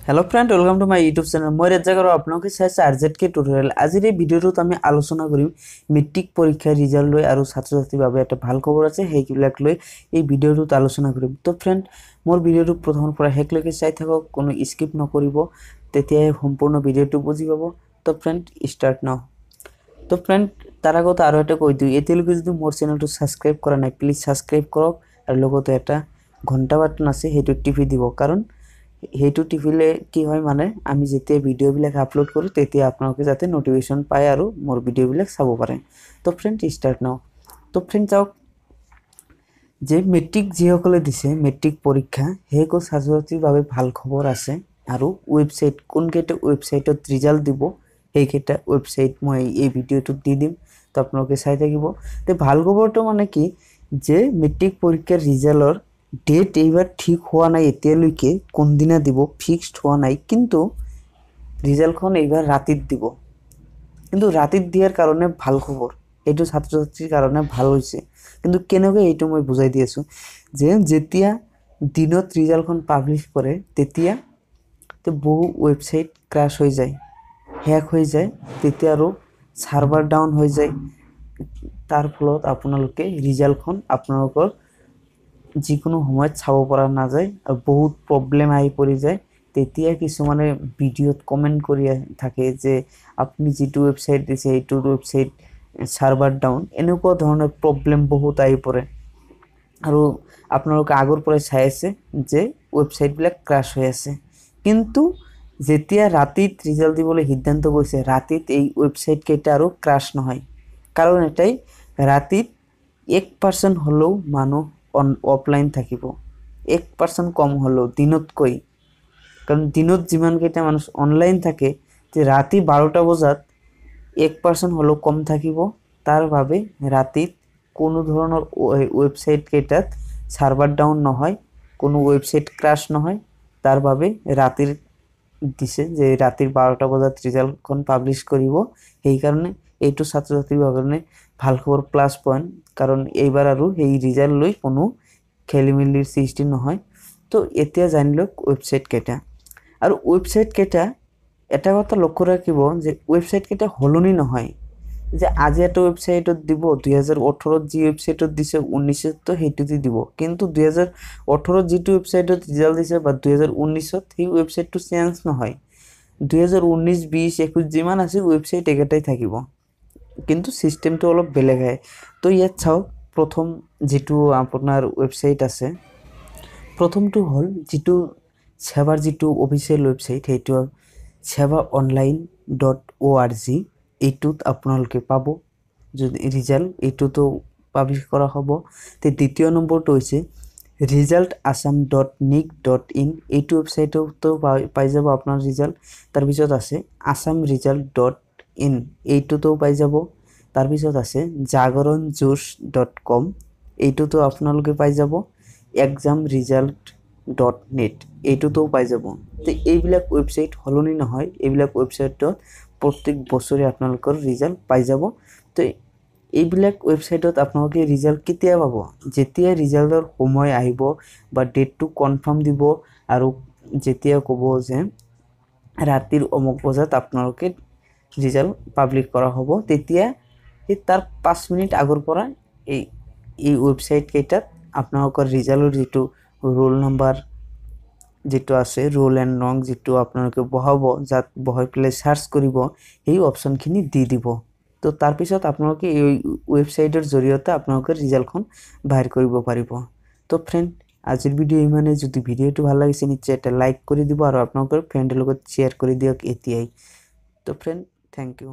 hello friend welcome to my YouTube channel मैं रेजा करो आपलोके চাইছে আরজেডকে টিউটোরিয়াল আজিৰ এই ভিডিওটোত আমি আলোচনা কৰিম মেট্ৰিক পৰীক্ষাৰ ৰিজাল্ট লৈ আৰু ছাত্ৰ-ছাত্ৰীৰ বাবে এটা ভাল খবৰ আছে হেইবিলাক লৈ এই ভিডিওটোত আলোচনা কৰিম তো ফ্ৰেন্ড মোৰ ভিডিওটো প্ৰথমৰ পৰা হেকলৈকে চাই থাকক কোনো স্কিপ নকৰিব তেতিয়াই সম্পূৰ্ণ ভিডিওটো বুজি পাব তো ফ্ৰেন্ড স্টাৰ্ট নাও তো ফ্ৰেন্ড তাৰ আগত আৰু এটা কৈ দিও এতিয়ালৈকে যদি মোৰ চেনেলটো সাবস্ক্ৰাইব কৰা নাই প্লিজ সাবস্ক্ৰাইব কৰক আৰু লগতে এটা ঘণ্টা বাটন আছে হেইটো টিপি দিব কাৰণ হেইটো টিপিলে কি হয় মানে আমি যেতিয়া ভিডিও বিলাক আপলোড কৰো তেতিয়া আপোনালোকে যাতে নোটিফিকেশন পায় আৰু মোৰ ভিডিও বিলাক চাব পাৰে তো ফ্ৰেন্ড স্টাৰ্ট নাও তো ফ্ৰেন্ড যাওক যে মেট্ৰিক যিসকলে দিছে মেট্ৰিক পৰীক্ষা হেকো ছাত্ৰছাত্ৰীৰ বাবে ভাল খবৰ আছে আৰু ওয়েবসাইট কোনকেটা ওয়েবসাইটত ৰিজাল্ট দিব হেইকেটা ওয়েবসাইট মই এই ভিডিওটো দি দিম তো আপোনালোকে চাই থাকিব তে ভাল খবৰটো মানে কি যে মেট্ৰিক পৰীক্ষাৰ ৰিজাল্টৰ डेट এইবার ঠিক হওয়া নাই এতিয়ালৈকে কোন দিনা দিব ফিক্সড হওয়া নাই কিন্তু রিজাল্টখন এইবার রাতিত দিব কিন্তু রাতিত দিয়ার কারণে ভাল খবর এইটো ছাত্রছাত্রীর কারণে ভাল হইছে কিন্তু কেনেকৈ এইটো মই বুজাই দি আছো যে যেতিয়া দিনত রিজাল্টখন পাবলিশ কৰে তেতিয়া তে বহু ওয়েবসাইট ক্ৰ্যাশ হৈ যায় হ্যাক হৈ যায় তেতিয়া আৰু সাৰ্ভাৰ ডাউন হৈ যায় তাৰ ফলত আপোনালোকে ৰিজাল্টখন আপোনালোকৰ যিকোনো সময়ত চাব পৰা না যায় আৰু বহুত প্ৰবলেম আহি পৰি যায় তেতিয়া কিছুমানে ভিডিওত কমেন্ট কৰি থাকে যে আপুনি যেটো ওয়েবসাইট দিছে এইটো ওয়েবসাইট সাৰ্ভাৰ ডাউন এনেকুৱা ধৰণৰ প্ৰবলেম বহুত আহি পৰে আৰু আপোনালোকে আগৰ পৰা চাই আছে যে ওয়েবসাইট বিলাক ক্ৰ্যাশ হৈ আছে কিন্তু যেতিয়া ৰাতিত ৰিজাল্ট দিবলৈ সিদ্ধান্ত কৰিছে ৰাতিত এই ওয়েবসাইট কেইটা আৰু ক্ৰ্যাশ নহয় কাৰণ এটাই ৰাতিত 1% হলো মানুহ অফলাইন থাকিব 1% কম হলো দিনত কই কারণ দিনত জিমান কেটা মানুষ অনলাইন থাকে যে রাতি 12টা বজাত 1% হলো কম থাকিব তার ভাবে রাতিত কোনো ধৰণৰ ওয়েবসাইট কেটাত সার্ভার ডাউন নহয় কোনো ওয়েবসাইট ক্র্যাশ নহয় তার ভাবে রাতির দিছে যে রাতির 12টা বজাত রিজাল্টখন পাবলিশ করিব এই কারণে এইটো ছাত্ৰছাত্ৰীৰ কাৰণে ভাল খবৰ প্লাস পয়েন্ট কাৰণ এইবাৰ আৰু এই ৰিজাল্ট লৈ কোনো খেলিমেলিৰ সৃষ্টি নহয় তো এতিয়া জানিলক ওয়েবসাইট কেটা আৰু ওয়েবসাইট কেটা এটা কথা লক্ষ্য ৰাখিব যে ওয়েবসাইট কেটা হলনি নহয় যে আজি এটা ওয়েবসাইটত দিব 2018 ত জি ওয়েবসাইটত দিছে 19 তো হেইটোতে দিব কিন্তু 2018 যেটো ওয়েবসাইটত ৰিজাল্ট দিছে বা 2019 ত এই ওয়েবসাইটটো চেঞ্জ নহয় 2019 20 21 যিমান আছে ওয়েবসাইট একেটাই থাকিব কিন্তু সিস্টেমটো অলপ বেলেগ হয় তো ইয়াত চাও প্ৰথম যেটো আপোনাৰ ওয়েবসাইট আছে প্ৰথমটো হল যেটো সেৱাৰ যেটো অফিশিয়াল ওয়েবসাইট হেইটো sevaonline.org এইটোত আপোনালোকে পাব যদি ৰিজাল্ট এইটোতো পাবলিশ কৰা হ'ব তে দ্বিতীয় নম্বৰটো হৈছে resultassam.nic.in এইটো ওয়েবসাইটতো পাই যাব আপোনাৰ ৰিজাল্ট তাৰ পিছত আছে assamresult.in এইটোতো পাই যাব তাৰ পিছত আছে jagoranjosh.com এইটোতো আপোনালোকে পাই যাব examresult.net এইটোতো পাই যাব তে এইবিলাক ওয়েবসাইট হলনি নহয় এইবিলাক ওয়েবসাইটত প্ৰত্যেক বছৰে আপোনালোকৰ ৰিজাল্ট পাই যাব তো এইবিলাক ওয়েবসাইটত আপোনালোকে ৰিজাল্ট কেতিয়া পাব যেতিয়া ৰিজাল্টৰ সময় আহিব বা ডেটটো কনফাৰ্ম দিব আৰু যেতিয়া ক'ব যে ৰাতিৰ অমুক বজাত আপোনালোকে ৰিজাল্ট পাবলিশ কৰা হ'ব তেতিয়া তাৰ 5 মিনিট আগৰ পৰা এই ওয়েবসাইট কেইটাত আপোনালোকৰ ৰিজাল্টৰ যেটো ৰোল নাম্বাৰ যেটো আছে ৰোল এন্ড ৰং যেটো আপোনালোকে বহাব যাত বহাই প্লে সাৰ্চ কৰিব এই অপশনখিনি দি দিব তো তাৰ পিছত আপোনালোকে এই ওয়েবসাইটৰ জৰিয়তে আপোনালোকৰ ৰিজাল্টখন বাহিৰ কৰিব পাৰিব তো ফ্ৰেন্ড আজিৰ ভিডিও ইমানে যদি ভিডিওটো ভাল লাগিছে নিশ্চয় এটা লাইক কৰি দিব আৰু আপোনালোকৰ ফ্ৰেণ্ডৰ লগত শেয়াৰ কৰি দিয়ক এতিয়াই তো ফ্ৰেন্ড থ্যাংক ইউ